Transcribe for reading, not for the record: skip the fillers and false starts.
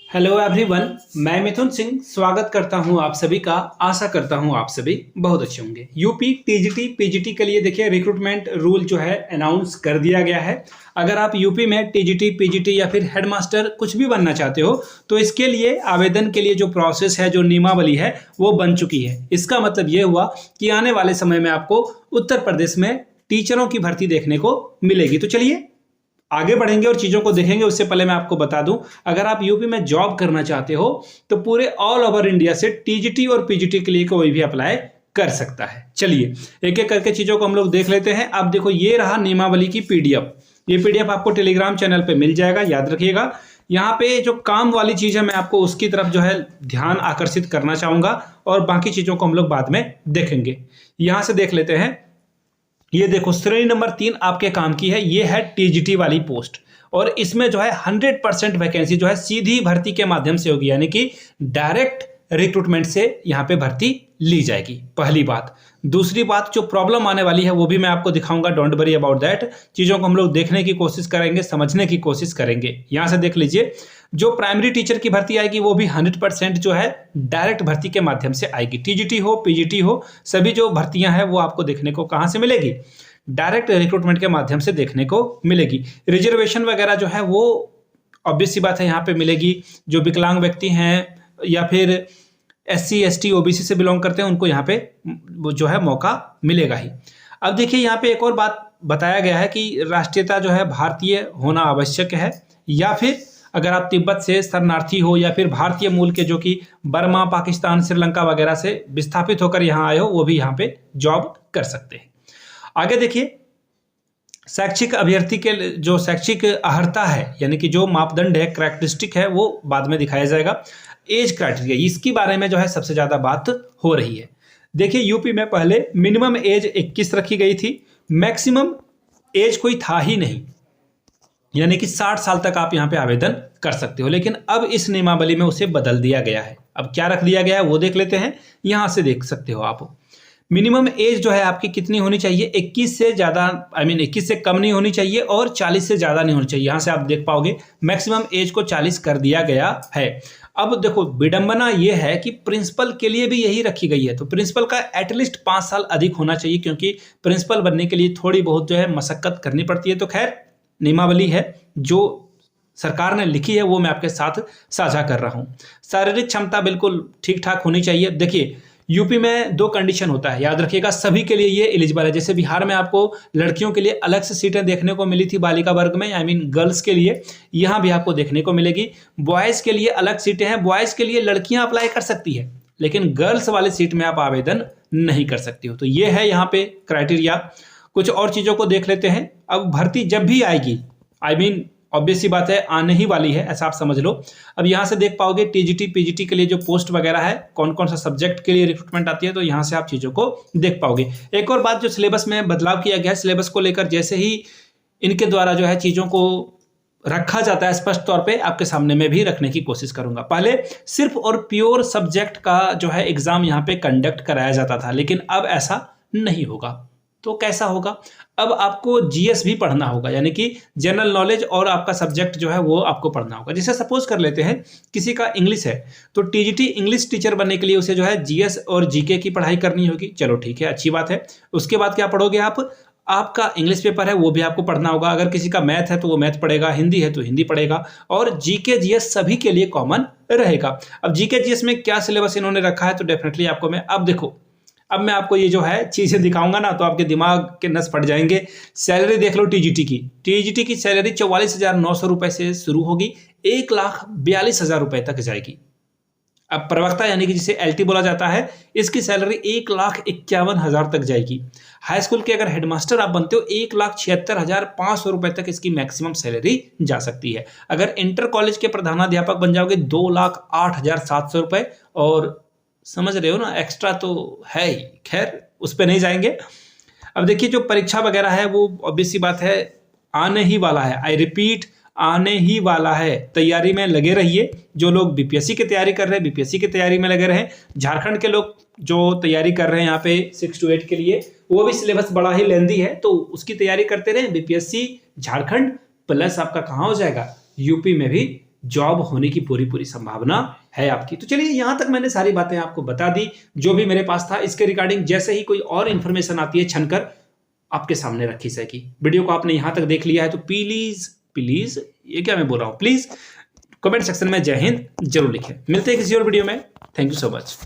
Hello everyone, मैं मिथुन सिंह स्वागत करता हूं आप सभी का। आशा करता हूं आप सभी बहुत अच्छे होंगे। यूपी टीजीटी पीजीटी के लिए देखिए रिक्रूटमेंट रूल जो है अनाउंस कर दिया गया है। अगर आप यूपी में टीजीटी पीजीटी या फिर हेडमास्टर कुछ भी बनना चाहते हो तो इसके लिए आवेदन के लिए जो प्रोसेस है, जो नियमावली है वो बन चुकी है। इसका मतलब ये हुआ कि आने वाले समय में आपको उत्तर प्रदेश में टीचरों की भर्ती देखने को मिलेगी। तो चलिए आगे बढ़ेंगे और चीज़ों को देखेंगे। उससे पहले मैं आपको बता दूं, अगर आप यूपी में जॉब करना चाहते हो तो पूरे ऑल ओवर इंडिया से टीजीटी और पीजीटी के लिए कोई भी अप्लाई कर सकता है। चलिए एक एक करके चीज़ों को हम लोग देख लेते हैं। अब देखो, ये रहा नियमावली की पीडीएफ। ये पीडीएफ आपको टेलीग्राम चैनल पे मिल जाएगा, याद रखिएगा। यहाँ पे जो काम वाली चीज़ है मैं आपको उसकी तरफ जो है ध्यान आकर्षित करना चाहूँगा और बाकी चीज़ों को हम लोग बाद में देखेंगे। यहाँ से देख लेते हैं। ये देखो, श्रेणी नंबर 3 आपके काम की है। ये है टीजीटी वाली पोस्ट और इसमें जो है 100% वैकेंसी जो है सीधी भर्ती के माध्यम से होगी, यानी कि डायरेक्ट रिक्रूटमेंट से यहाँ पे भर्ती ली जाएगी। पहली बात। दूसरी बात, जो प्रॉब्लम आने वाली है वो भी मैं आपको दिखाऊंगा। Don't worry about that. चीज़ों को हम लोग देखने की कोशिश करेंगे, समझने की कोशिश करेंगे। यहाँ से देख लीजिए, जो प्राइमरी टीचर की भर्ती आएगी वो भी 100% जो है डायरेक्ट भर्ती के माध्यम से आएगी। टीजीटी हो पीजीटी हो, सभी जो भर्तियां हैं वो आपको देखने को कहाँ से मिलेगी? डायरेक्ट रिक्रूटमेंट के माध्यम से देखने को मिलेगी। रिजर्वेशन वगैरह जो है वो ऑब्वियस सी बात है यहाँ पे मिलेगी। जो विकलांग व्यक्ति हैं या फिर SC ST OBC से बिलोंग करते हैं उनको यहाँ पे जो है मौका मिलेगा ही। अब देखिए, यहाँ पे एक और बात बताया गया है कि राष्ट्रीयता जो है भारतीय होना आवश्यक है, या फिर अगर आप तिब्बत से शरणार्थी हो या फिर भारतीय मूल के जो कि बर्मा, पाकिस्तान, श्रीलंका वगैरह से विस्थापित होकर यहाँ आए हो, वो भी यहाँ पे जॉब कर सकते हैं। आगे देखिए, शैक्षिक अभ्यर्थी के जो शैक्षिक अर्हता है, यानी कि जो मापदंड है, कैरेक्टरिस्टिक है, वो बाद में दिखाया जाएगा। एज क्राइटेरिया, इसकी बारे में जो है सबसे ज्यादा बात हो रही है। देखिए, यूपी में पहले मिनिमम एज 21 रखी गई थी, मैक्सिमम एज कोई था ही नहीं, यानी कि 60 साल तक आप यहाँ पे आवेदन कर सकते हो। लेकिन अब इस नियमावली में उसे बदल दिया गया है। अब क्या रख दिया गया है वो देख लेते हैं। यहाँ से देख सकते हो आप, मिनिमम एज जो है आपकी कितनी होनी चाहिए? 21 से ज़्यादा, 21 से कम नहीं होनी चाहिए और 40 से ज़्यादा नहीं होनी चाहिए। यहाँ से आप देख पाओगे मैक्सिमम एज को 40 कर दिया गया है। अब देखो, विडंबना ये है कि प्रिंसिपल के लिए भी यही रखी गई है। तो प्रिंसिपल का एटलीस्ट 5 साल अधिक होना चाहिए, क्योंकि प्रिंसिपल बनने के लिए थोड़ी बहुत जो है मशक्कत करनी पड़ती है। तो खैर, नियमावली है जो सरकार ने लिखी है वो मैं आपके साथ साझा कर रहा हूँ। शारीरिक क्षमता बिल्कुल ठीक ठाक होनी चाहिए। देखिए, यूपी में 2 कंडीशन होता है, याद रखिएगा। सभी के लिए ये एलिजिबल है। जैसे बिहार में आपको लड़कियों के लिए अलग से सीटें देखने को मिली थी बालिका वर्ग में, गर्ल्स के लिए, यहाँ भी आपको देखने को मिलेगी। बॉयज़ के लिए अलग सीटें हैं। बॉयज़ के लिए लड़कियाँ अप्लाई कर सकती है, लेकिन गर्ल्स वाले सीट में आप आवेदन नहीं कर सकती हो। तो ये है यहाँ पे क्राइटेरिया। कुछ और चीज़ों को देख लेते हैं। अब भर्ती जब भी आएगी, ऑब्वियस सी बात है आने ही वाली है, ऐसा आप समझ लो। अब यहाँ से देख पाओगे टीजीटी पीजीटी के लिए जो पोस्ट वगैरह है, कौन कौन सा सब्जेक्ट के लिए रिक्रूटमेंट आती है, तो यहाँ से आप चीज़ों को देख पाओगे। एक और बात, जो सिलेबस में बदलाव किया गया है, सिलेबस को लेकर जैसे ही इनके द्वारा जो है चीज़ों को रखा जाता है स्पष्ट तौर पे, आपके सामने में भी रखने की कोशिश करूंगा। पहले सिर्फ और प्योर सब्जेक्ट का जो है एग्जाम यहाँ पे कंडक्ट कराया जाता था, लेकिन अब ऐसा नहीं होगा। तो कैसा होगा? अब आपको जीएस भी पढ़ना होगा, यानी कि जनरल नॉलेज, और आपका सब्जेक्ट जो है वो आपको पढ़ना होगा। जैसे सपोज कर लेते हैं किसी का इंग्लिश है, तो टीजीटी इंग्लिश टीचर बनने के लिए उसे जो है जीएस और जीके की पढ़ाई करनी होगी। चलो ठीक है, अच्छी बात है। उसके बाद क्या पढ़ोगे आप? आपका इंग्लिश पेपर है वो भी आपको पढ़ना होगा। अगर किसी का मैथ है तो वो मैथ पढ़ेगा, हिंदी है तो हिंदी पढ़ेगा, और जीके जीएस सभी के लिए कॉमन रहेगा। अब जीके जीएस में क्या सिलेबस इन्होंने रखा है, तो डेफिनेटली आपको मैं अब देखो, अब मैं आपको ये जो है चीज़ें दिखाऊंगा ना, तो आपके दिमाग के नस फट जाएंगे। सैलरी देख लो टीजीटी की सैलरी 44,900 रुपये से शुरू होगी, 1,42,000 रुपये तक जाएगी। अब प्रवक्ता, यानी कि जिसे LT बोला जाता है, इसकी सैलरी 1,51,000 तक जाएगी। हाई स्कूल के अगर हेडमास्टर आप बनते हो, 1,76,500 रुपये तक इसकी मैक्सिमम सैलरी जा सकती है। अगर इंटर कॉलेज के प्रधानाध्यापक बन जाओगे, 2,08,700 रुपये, और समझ रहे हो ना, एक्स्ट्रा तो है ही। खैर, उस पर नहीं जाएंगे। अब देखिए, जो परीक्षा वगैरह है वो ऑब्वियस सी बात है आने ही वाला है। आई रिपीट, आने ही वाला है। तैयारी में लगे रहिए। जो लोग बीपीएससी की तैयारी कर रहे हैं, बीपीएससी की तैयारी में लगे रहे। झारखंड के लोग जो तैयारी कर रहे हैं यहाँ पे 6 to 8 के लिए, वो भी सिलेबस बड़ा ही लेंदी है, तो उसकी तैयारी करते रहे। बीपीएससी झारखंड प्लस आपका कहाँ हो जाएगा, यूपी में भी जॉब होने की पूरी संभावना है आपकी। तो चलिए यहाँ तक मैंने सारी बातें आपको बता दी जो भी मेरे पास था। इसके रिगार्डिंग जैसे ही कोई और इन्फॉर्मेशन आती है छनकर आपके सामने रखी जाएगी। वीडियो को आपने यहाँ तक देख लिया है तो प्लीज ये क्या मैं बोल रहा हूँ, प्लीज कमेंट सेक्शन में जय हिंद जरूर लिखें। मिलते हैं किसी और वीडियो में। Thank you so much.